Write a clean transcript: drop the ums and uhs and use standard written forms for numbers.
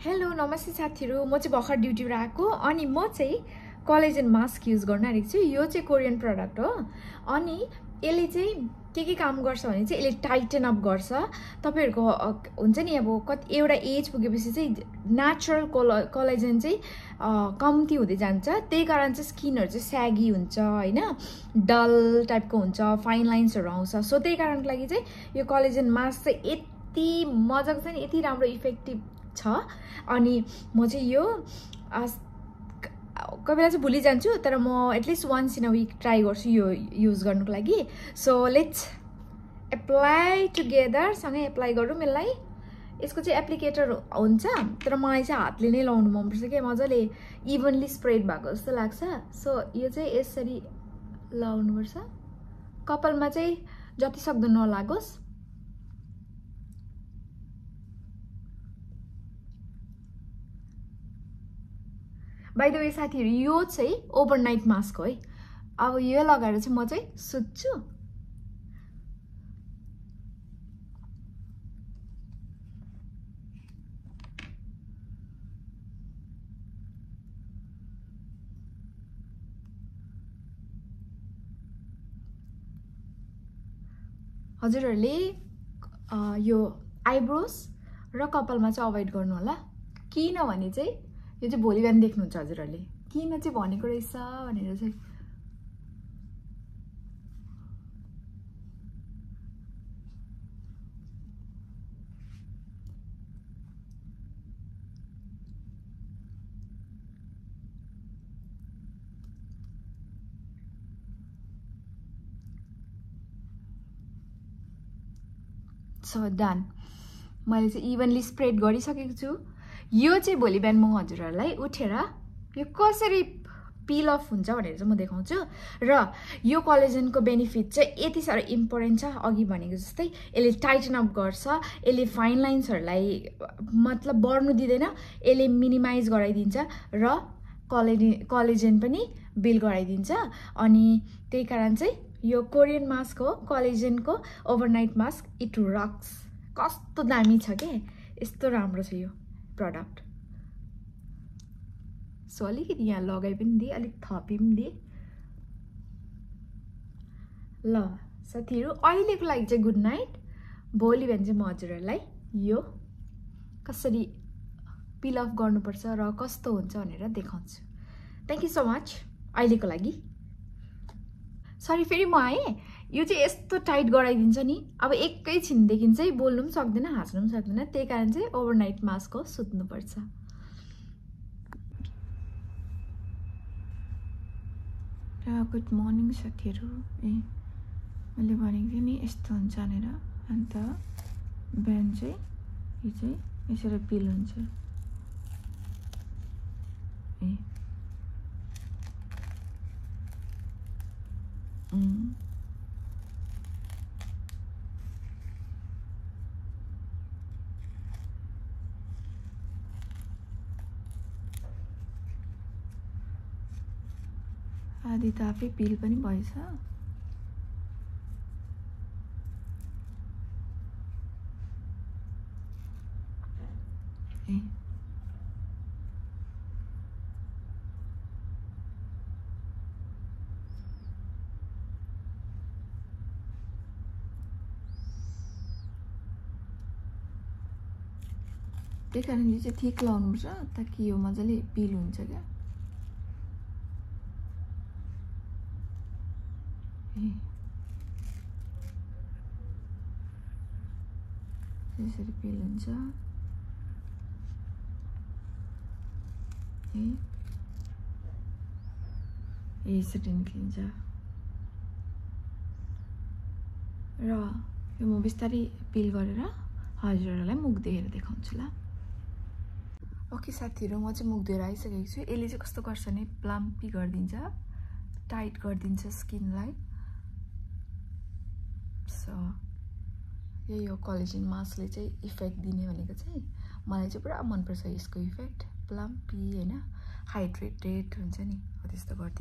Hello नमस्ते साथीहरु म चाहिँ भर्खर ड्युटीबाट आएको अनि म चाहिँ कोलाजन मास्क युज गर्न आएको छु। यो चाहिँ कोरियन प्रोडक्ट हो अनि यसले चाहिँ के काम गर्छ भने चाहिँ यसले टाइटन अप गर्छ। तपाईहरुको हुन्छ नि अब कति एउटा एज पुगेपछि चाहिँ नेचुरल कोलाजन चाहिँ कम्ती हुँदै जान्छ। त्यही कारण चाहिँ स्किनहरु चाहिँ स्यागी हुन्छ हैन, डल टाइपको हुन्छ, फाइन लाइन्सहरु आउँछ। सो त्यही कारणको लागि चाहिँ यो कोलाजन मास्क चाहिँ यति मजाको छ नि, यति राम्रो इफेक्टिभ छ। अनि म चाहिँ यो कोही बेला चाहिँ भुलिजान्छु, तर म at least once in a week try गर्छु यो युज गर्नुको लागि। सो लेट्स एप्लाई टुगेदर, सँगै एप्लाई गरौँ यसलाई। यसको चाहिँ एप्लिकेटर हुन्छ, तर मलाई चाहिँ हातले नै लाउनु मनपर्छ के, मजाले इभनली स्प्रेड भएको जस्तो लाग्छ। सो यो चाहिँ यसरी लाउनुपर्छ, कपालमा चाहिँ जति सक्दो नलागोस्। बाइ द वे साथीहरु, यो चाहिँ ओभरनाइट मास्क हो है। अब यो लगाएर चाहिँ म चाहिँ सुत्छु। हजुरहरुले यो आइब्रोज र कपालमा चाहिँ अभोइड गर्नु होला, किनभने चाहिँ यो चाहिँ भोलि बिहान देख्नुहुन्छ हजुरहरुले किन चाहिँ भनेको रहेछ भनेर चाहिँ। सो डन, मैले चाहिँ इभनली स्प्रेड गरिसकेको छु। यो चाहिँ भोलि बिहान म हजुरहरुलाई उठेर यो कसरी पिल अफ हुन्छ भनेर चाहिँ म देखाउँछु। र यो कोलाजनको बेनिफिट चाहिँ यति साह्रो इम्पोर्टेन्ट छ, अघि भनेको जस्तै यसले टाइटन अप गर्छ, यसले फाइन लाइन्सहरुलाई मतलब बढ्नु दिदैन, यसले मिनिमाइज गराइदिन्छ र कोलाजन पनि बिल्ड गराइदिन्छ। अनि त्यही कारण चाहिँ यो कोरियन मास्क हो, कोलाजनको ओभरनाइट मास्क। इट रक्स, कस्तो दामी छ के, यस्तो राम्रो छ यो प्रोडक्ट। सो अलिकति यहाँ लगाइ पनि दिए, अलिक थपि पनि दिए। ल साथीहरु, अहिलेको लागि चाहिँ गुड नाइट। भोलि बिहान चाहिँ म हजुरहरुलाई यो कसरी पिल अफ गर्नुपर्छ र कस्तो हुन्छ भनेर देखाउँछु। थ्यांक यू सो मच अहिलेको लागि। सरी फेरि म आएँ। यो चाहिँ यस्तो टाइट गराइदिन्छ नि, अब एकैछिनदेखि चाहिँ बोल्नु पनि सक्दैन, हाँस्नु पनि सक्दैन। त्यही कारण चाहिँ ओभरनाइट मास्क हो, सुत्नुपर्छ। गुड मर्निङ साथीहरु। मैले भनेको थिएँ नि यस्तो हुन्छ भनेर, अन्त बिहान चाहिँ यो चाहिँ यसरी पिल हुन्छ। आधी त आफै पिल पनि भएछ। त्यही कारण यो चाहिँ ठिक लाउनुपर्छ ताकि यो मजाले पिल हुन्छ क्या। यसरी पिल हुन्छ। यसरी निक्लिन्छ र यो म बिस्तारै पिल गरेर हजुरहरुलाई मुख धोएर देखाउँछु ल। ओके साथीहरु, म चाहिँ मुख धोएर आइसकेको छु। यसले चाहिँ कस्तो गर्छ भने प्लम्पी गरिदिन्छ, टाइट गरिदिन्छ स्किनलाई। सो यही हो कोलाजन मास्कले चाहिँ इफेक्ट दिने भनेको चाहिँ। मलाई चाहिँ पुरा मनपर्छ यसको इफेक्ट, प्लम्पी हैन, हाइड्रेटेड हुन्छ नि, हो त्यस्तो गर्छ।